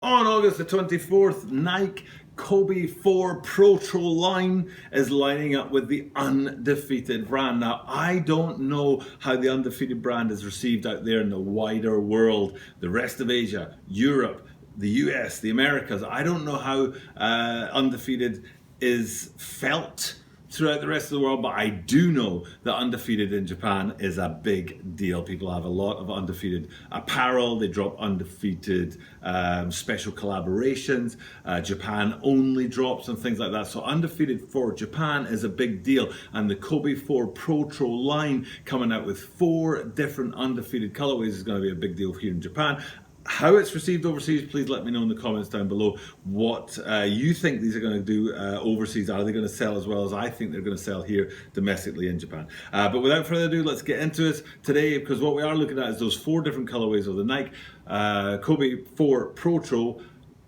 On August the 24th, Nike Kobe 4 Protro line is lining up with the Undefeated brand. Now, I don't know how the Undefeated brand is received out there in the wider world, the rest of Asia, Europe, the US, the Americas. I don't know how Undefeated is felt throughout the rest of the world, but I do know that Undefeated in Japan is a big deal. People have a lot of Undefeated apparel. They drop Undefeated special collaborations, Japan only drops and things like that. So Undefeated for Japan is a big deal, and the Kobe 4 Protro line coming out with 4 different Undefeated colorways is going to be a big deal here in Japan. How it's received overseas, please let me know in the comments down below what you think these are going to do overseas. Are they going to sell as well as I think they're going to sell here domestically in Japan? But without further ado, let's get into it today, because what we are looking at is those 4 different colorways of the Nike Kobe 4 Protro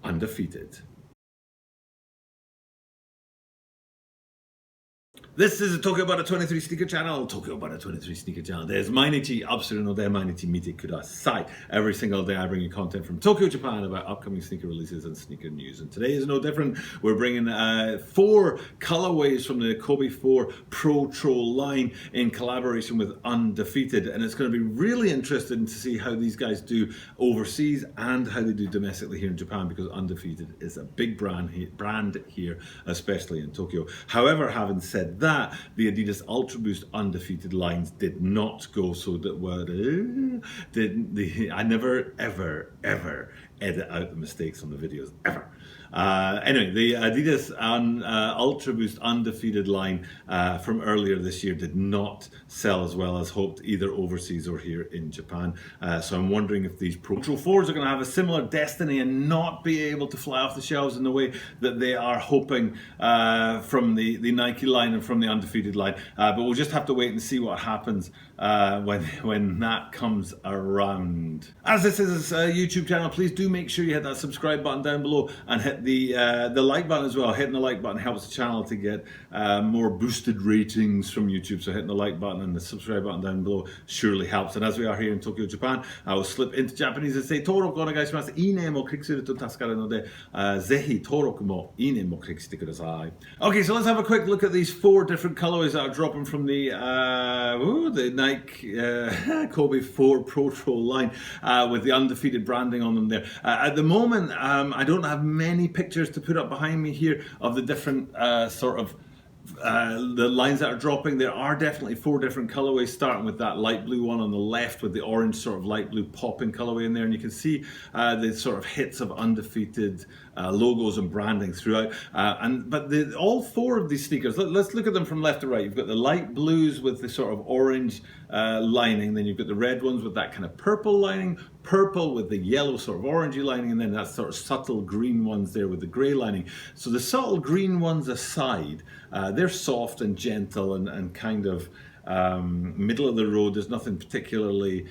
Undefeated. This is a Tokyo Bara 23 sneaker channel. Tokyo Bara 23 sneaker channel. There's Mainichi Absuru no de Mainichi Mite Kudasai. Every single day I bring you content from Tokyo, Japan about upcoming sneaker releases and sneaker news. And today is no different. We're bringing 4 colorways from the Kobe 4 Protro line in collaboration with Undefeated. And it's going to be really interesting to see how these guys do overseas and how they do domestically here in Japan, because Undefeated is a big brand here, especially in Tokyo. However, having said that, the Adidas Ultra Boost Undefeated lines did not go so that I never ever edit out the mistakes on the videos ever. Anyway, the Adidas Ultra Boost Undefeated line from earlier this year did not sell as well as hoped, either overseas or here in Japan. So I'm wondering if these Protro 4s are going to have a similar destiny and not be able to fly off the shelves in the way that they are hoping from the Nike line and from the Undefeated line. But we'll just have to wait and see what happens when that comes around. As this is a YouTube channel, please do make sure you hit that subscribe button down below and hit the like button as well. Hitting the like button helps the channel to get more boosted ratings from YouTube. So hitting the like button and the subscribe button down below surely helps. And as we are here in Tokyo, Japan, I will slip into Japanese and say Toroku onegaishimasu. Ine mo click suru to tasakaru node, zehi toroku mo ine mo click shite kudasai. Okay, so let's have a quick look at these 4 different colorways that are dropping from the Nike Kobe 4 Protro line with the Undefeated branding on them there. At the moment, I don't have many pictures to put up behind me here of the different the lines that are dropping. There are definitely 4 different colorways, starting with that light blue one on the left with the orange sort of light blue popping colorway in there, and you can see the sort of hits of Undefeated logos and branding throughout. But all 4 of these sneakers, let's look at them from left to right. You've got the light blues with the sort of orange lining, then you've got the red ones with that kind of purple lining, purple with the yellow sort of orangey lining, and then that sort of subtle green ones there with the grey lining. So the subtle green ones aside, they're soft and gentle and kind of middle of the road. There's nothing particularly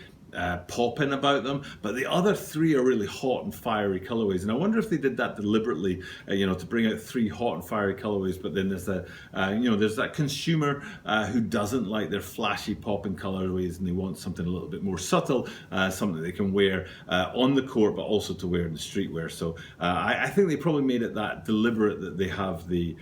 popping about them, but the other 3 are really hot and fiery colorways, and I wonder if they did that deliberately, to bring out 3 hot and fiery colorways. But then there's that there's that consumer who doesn't like their flashy popping colorways, and they want something a little bit more subtle, something they can wear on the court but also to wear in the streetwear. So I think they probably made it that deliberate that they have the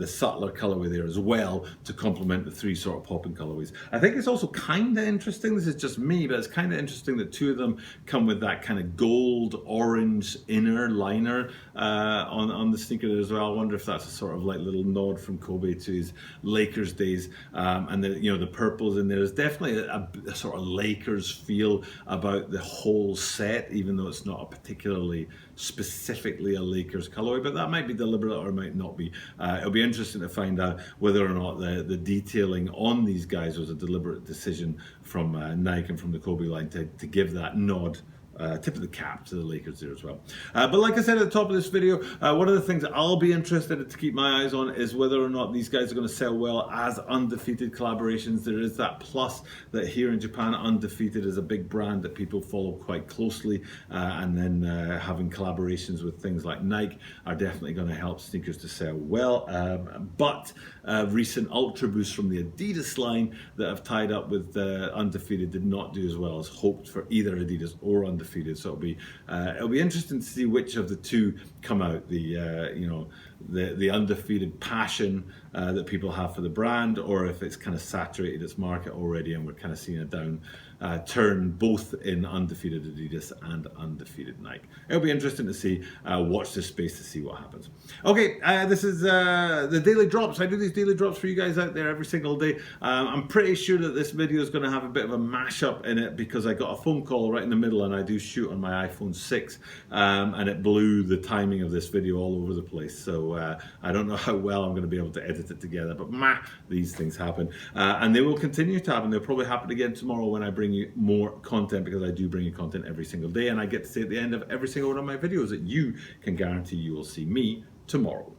subtler colorway there as well to complement the 3 sort of popping colorways. I think it's also kind of interesting, this is just me, but it's kind of interesting that 2 of them come with that kind of gold orange inner liner on the sneaker there as well. I wonder if that's a sort of like little nod from Kobe to his Lakers days. And the purples in there is definitely a sort of Lakers feel about the whole set, even though it's not a particularly specifically a Lakers colorway, but that might be deliberate or it might not be. It'll be interesting to find out whether or not the detailing on these guys was a deliberate decision from Nike and from the Kobe line to give that nod tip of the cap to the Lakers there as well. But like I said at the top of this video, one of the things I'll be interested to keep my eyes on is whether or not these guys are going to sell well as Undefeated collaborations. There is that plus that here in Japan, Undefeated is a big brand that people follow quite closely, and then having collaborations with things like Nike are definitely going to help sneakers to sell well. But recent Ultra Boosts from the Adidas line that have tied up with Undefeated did not do as well as hoped for either Adidas or Undefeated Undefeated. So it'll be interesting to see which of the two come out. The undefeated passion that people have for the brand, or if it's kind of saturated its market already and we're kind of seeing a down turn both in undefeated Adidas and undefeated Nike. It'll be interesting to see. Watch this space to see what happens. Okay, this is the daily drops. I do these daily drops for you guys out there every single day. I'm pretty sure that this video is going to have a bit of a mashup in it because I got a phone call right in the middle, and I do shoot on my iPhone 6, and it blew the timing of this video all over the place. So I don't know how well I'm going to be able to edit it together, but these things happen, and they will continue to happen. They'll probably happen again tomorrow when I bring you more content, because I do bring you content every single day, and I get to say at the end of every single one of my videos that you can guarantee you will see me tomorrow.